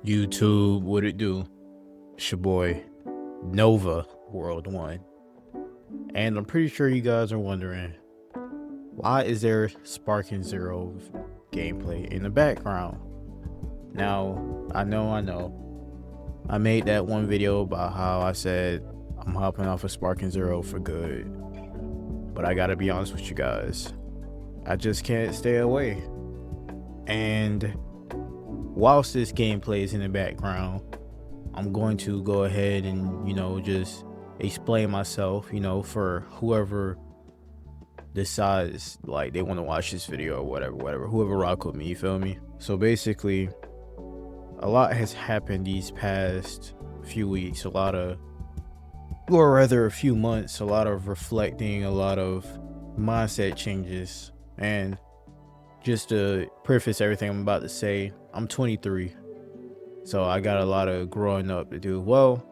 YouTube, what it do? It's your boy Nova World One, and I'm pretty sure you guys are wondering, why is there Sparking Zero gameplay in the background? Now, I know. I made that one video about how I said I'm hopping off of Sparking Zero for good, but I gotta be honest with you guys, I just can't stay away. And whilst this gameplay is in the background, I'm going to go ahead and, just explain myself, for whoever decides like they want to watch this video or whatever, whoever rock with me, you feel me? So basically, a lot has happened these past few weeks, a few months, a lot of reflecting, a lot of mindset changes. And just to preface everything I'm about to say, I'm 23. So I got a lot of growing up to do. Well,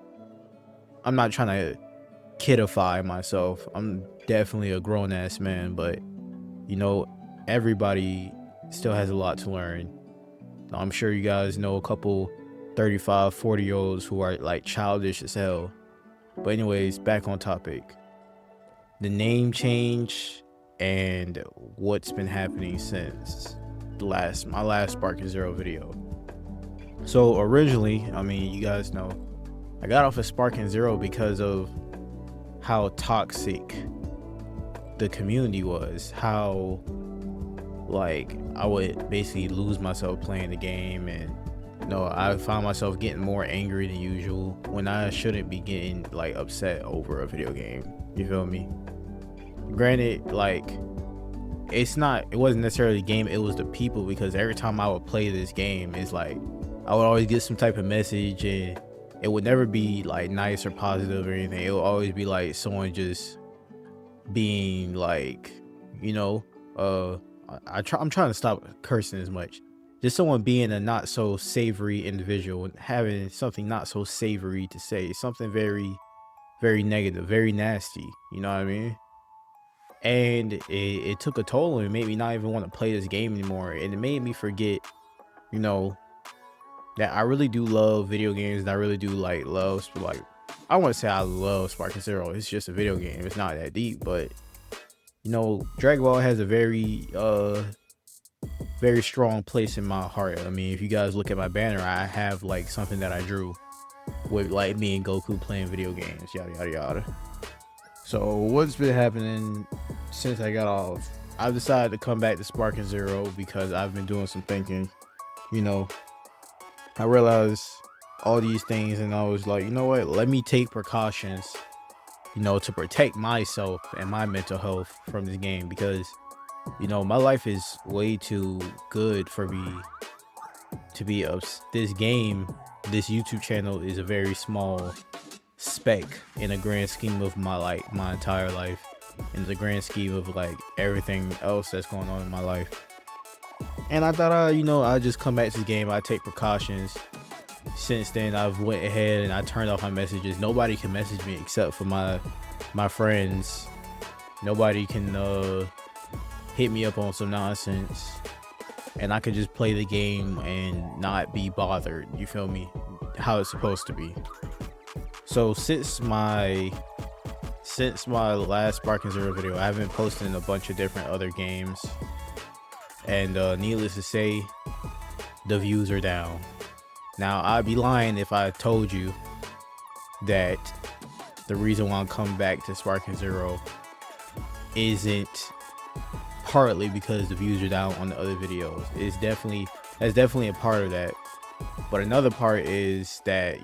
I'm not trying to kidify myself. I'm definitely a grown ass man, but everybody still has a lot to learn. I'm sure you guys know a couple 35, 40-year-olds who are like childish as hell. But anyways, back on topic. The name change and what's been happening since my last Sparking Zero video. So originally, you guys know, I got off of Sparking Zero because of how toxic the community was, how like I would basically lose myself playing the game, and I found myself getting more angry than usual when I shouldn't be getting like upset over a video game, you feel me? Granted, like it wasn't necessarily the game, it was the people, because every time I would play this game, it's like I would always get some type of message, and it would never be like nice or positive or anything. It would always be like someone just being like, I'm trying to stop cursing as much. Just someone being a not so savory individual, having something not so savory to say, something very, very negative, very nasty. You know what I mean? And it took a toll, and it made me not even want to play this game anymore. And it made me forget, that I really do love video games, and I really do like love, like, I want to say I love Sparking Zero. It's just a video game. It's not that deep, but Dragon Ball has a very very strong place in my heart. If you guys look at my banner, I have like something that I drew with like me and Goku playing video games, yada yada yada. So what's been happening since I got off? I've decided to come back to Sparking Zero because I've been doing some thinking. I realized all these things, and I was like, you know what, let me take precautions, to protect myself and my mental health from this game, because my life is way too good for me to be this game. This YouTube channel is a very small speck in the grand scheme of my entire life, in the grand scheme of like everything else that's going on in my life. And I thought I'd just come back to the game, I'd take precautions. Since then, I've went ahead and I turned off my messages. Nobody can message me except for my friends. Nobody can hit me up on some nonsense, and I could just play the game and not be bothered, you feel me, how it's supposed to be. So since my last Sparking Zero video, I've been posting a bunch of different other games, and needless to say, the views are down. Now, I'd be lying if I told you that the reason why I'm coming back to Sparking Zero isn't partly because the views are down on the other videos. That's definitely a part of that. But another part is that,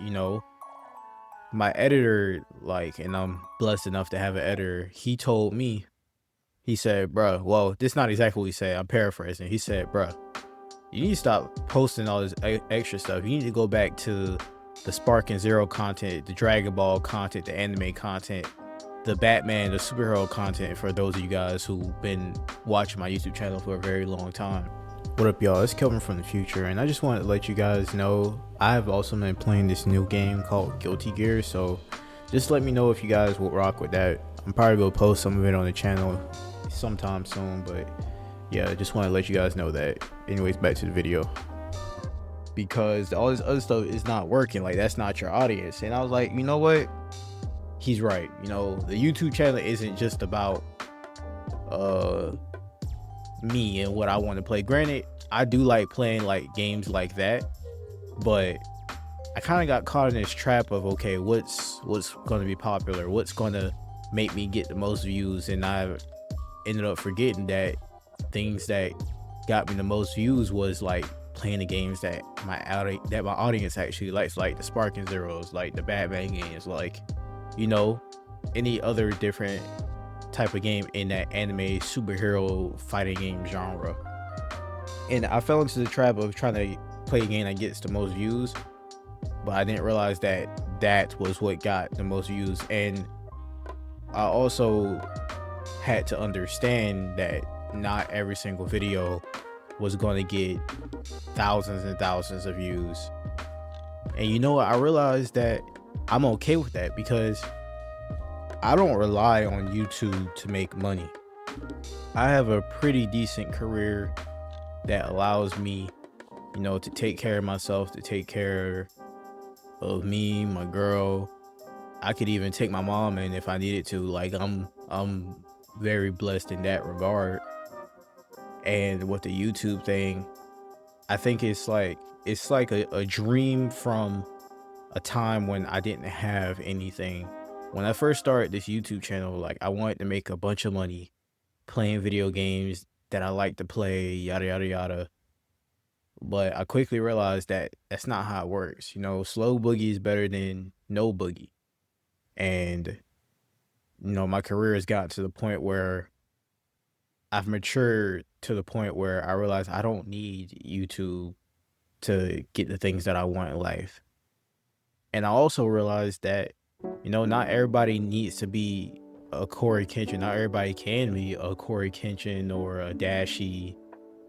my editor, and I'm blessed enough to have an editor, he told me, he said, bruh, well, this is not exactly what he said, I'm paraphrasing. He said, bruh, you need to stop posting all this extra stuff. You need to go back to the Sparking Zero content, the Dragon Ball content, the anime content, the Batman, the superhero content, for those of you guys who've been watching my YouTube channel for a very long time. What up, y'all? It's Kelvin from the future, and I just wanted to let you guys know I have also been playing this new game called Guilty Gear, so just let me know if you guys will rock with that. I'm probably gonna post some of it on the channel sometime soon, but yeah, just want to let you guys know that. Anyways, back to the video. because all this other stuff is not working. Like, that's not your audience. And I was like, you know what? He's right. You know, the YouTube channel isn't just about me and what I want to play. Granted, I do like playing like games like that, but I kind of got caught in this trap of, okay, what's going to be popular, what's going to make me get the most views, and I ended up forgetting that things that got me the most views was like playing the games that my audience actually likes, like the Sparking Zeros, like the Batman games, like, you know, any other different type of game in that anime superhero fighting game genre. And I fell into the trap of trying to play a game that gets the most views, but I didn't realize that that was what got the most views. And I also had to understand that not every single video was going to get thousands and thousands of views. And you know what? I realized that I'm okay with that, because I don't rely on YouTube to make money. I have a pretty decent career that allows me, you know, to take care of myself, to take care of me, my girl. I could even take my mom in if I needed to. Like, I'm very blessed in that regard. And with the YouTube thing, I think it's like a dream from a time when I didn't have anything. When I first started this YouTube channel, like, I wanted to make a bunch of money playing video games that I like to play, yada yada yada. But I quickly realized that that's not how it works. You know, slow boogie is better than no boogie. And, you know, my career has gotten to the point where I've matured to the point where I realize I don't need YouTube to get the things that I want in life. And I also realized that, you know, not everybody needs to be a Corey Kenshin. Not everybody can be a Corey Kenshin or a Dashie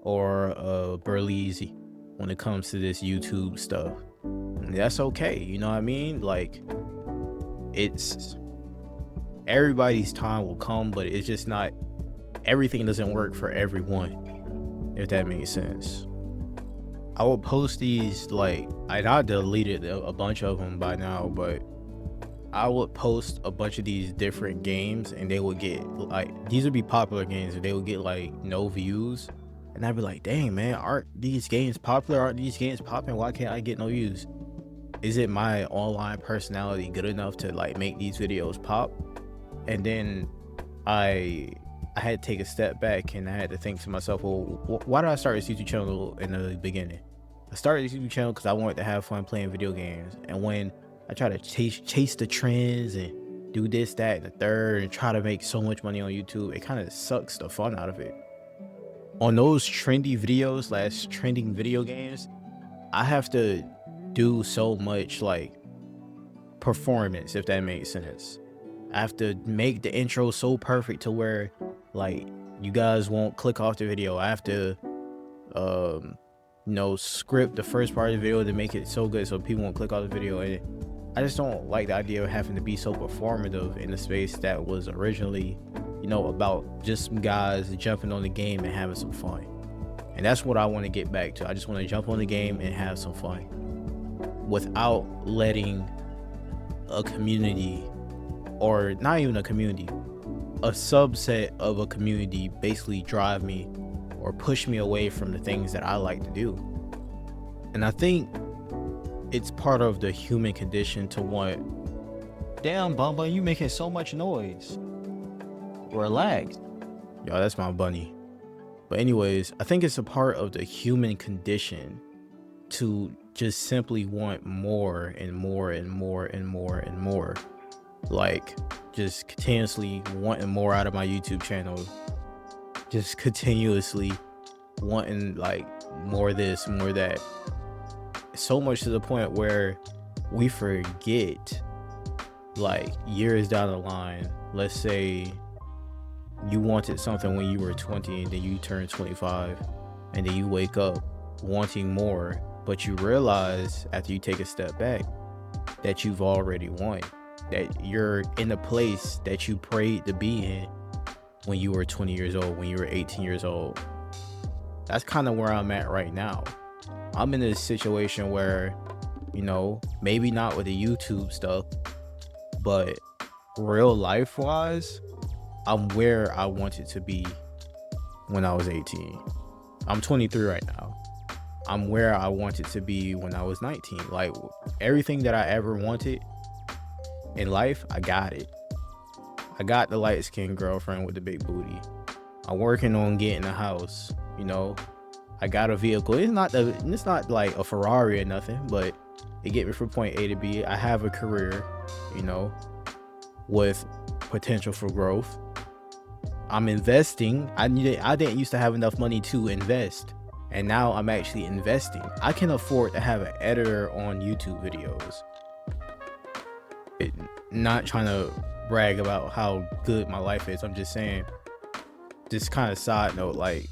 or a Burleezy when it comes to this YouTube stuff. And that's okay, you know what I mean? Like, it's everybody's time will come, but it's just not, everything doesn't work for everyone, if that makes sense. I will post these, like, I deleted a bunch of them by now, but I would post a bunch of these different games, and they would get, like, these would be popular games, and they would get like no views. And I'd be like, dang, man, aren't these games popular? Aren't these games popping? Why can't I get no views? Is it my online personality good enough to like make these videos pop? And then I had to take a step back, and I had to think to myself, well, why did I start this YouTube channel in the beginning? I started this YouTube channel because I wanted to have fun playing video games. And when I try to chase the trends and do this, that, and the third, and try to make so much money on YouTube, it kind of sucks the fun out of it. On those trendy videos / trending video games, I have to do so much like performance, if that makes sense. I have to make the intro so perfect to where like you guys won't click off the video. I have to you know, script the first part of the video to make it so good so people won't click off the video. And I just don't like the idea of having to be so performative in a space that was originally, you know, about just some guys jumping on the game and having some fun. And that's what I want to get back to. I just want to jump on the game and have some fun without letting a community, or not even a community, a subset of a community basically drive me or push me away from the things that I like to do. And I think it's part of the human condition to want, damn, Bumba, you making so much noise. Relax. Yo, that's my bunny. But anyways, I think it's a part of the human condition to just simply want more and more and more and more and more. Like, just continuously wanting more out of my YouTube channel. Just continuously wanting like more this, more that. So much to the point where we forget, like, years down the line, let's say you wanted something when you were 20 and then you turn 25 and then you wake up wanting more, but you realize after you take a step back that you've already won, that you're in a place that you prayed to be in when you were 20 years old, when you were 18 years old. That's kind of where I'm at right now. I'm in a situation where, you know, maybe not with the YouTube stuff, but real life wise, I'm where I wanted to be when I was 18. I'm 23 right now. I'm where I wanted to be when I was 19. Like, everything that I ever wanted in life, I got it. I got the light-skinned girlfriend with the big booty. I'm working on getting a house, you know. I got a vehicle. It's not like a Ferrari or nothing, but it get me from point A to B. I have a career, you know, with potential for growth. I'm investing. I didn't used to have enough money to invest, and now I'm actually investing. I can afford to have an editor on YouTube videos. Not trying to brag about how good my life is. I'm just saying, just kind of side note, like,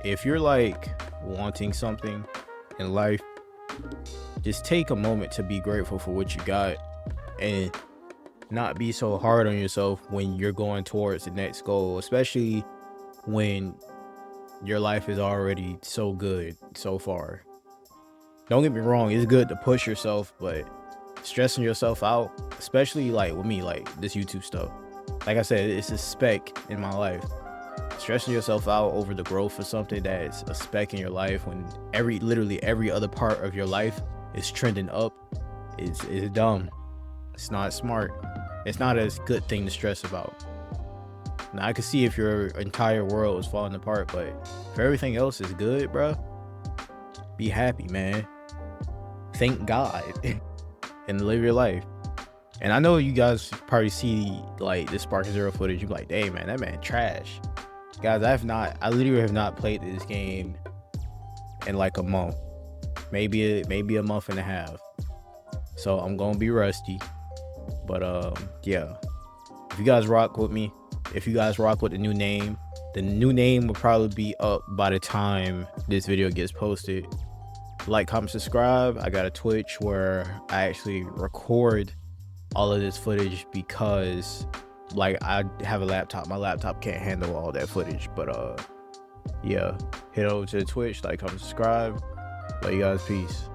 if you're like wanting something in life, just take a moment to be grateful for what you got and not be so hard on yourself when you're going towards the next goal, especially when your life is already so good so far. Don't get me wrong, it's good to push yourself, but stressing yourself out, especially like with me, like this YouTube stuff, like I said, it's a speck in my life. Stressing yourself out over the growth of something that's a speck in your life when literally every other part of your life is trending up is dumb. It's not smart. It's not a good thing to stress about. Now, I can see if your entire world is falling apart, but if everything else is good, bro, be happy, man. Thank God and live your life. And I know you guys probably see like this Sparking Zero footage. You're like, dang, man, that man trash. Guys, I literally have not played this game in like a month, maybe a month and a half. So I'm gonna be rusty. But yeah, if you guys rock with me, if you guys rock with the new name will probably be up by the time this video gets posted. Like, comment, subscribe. I got a Twitch where I actually record all of this footage because like I have a laptop. My laptop can't handle all that footage. But yeah, head over to the Twitch, like, comment, subscribe. Love you guys, peace.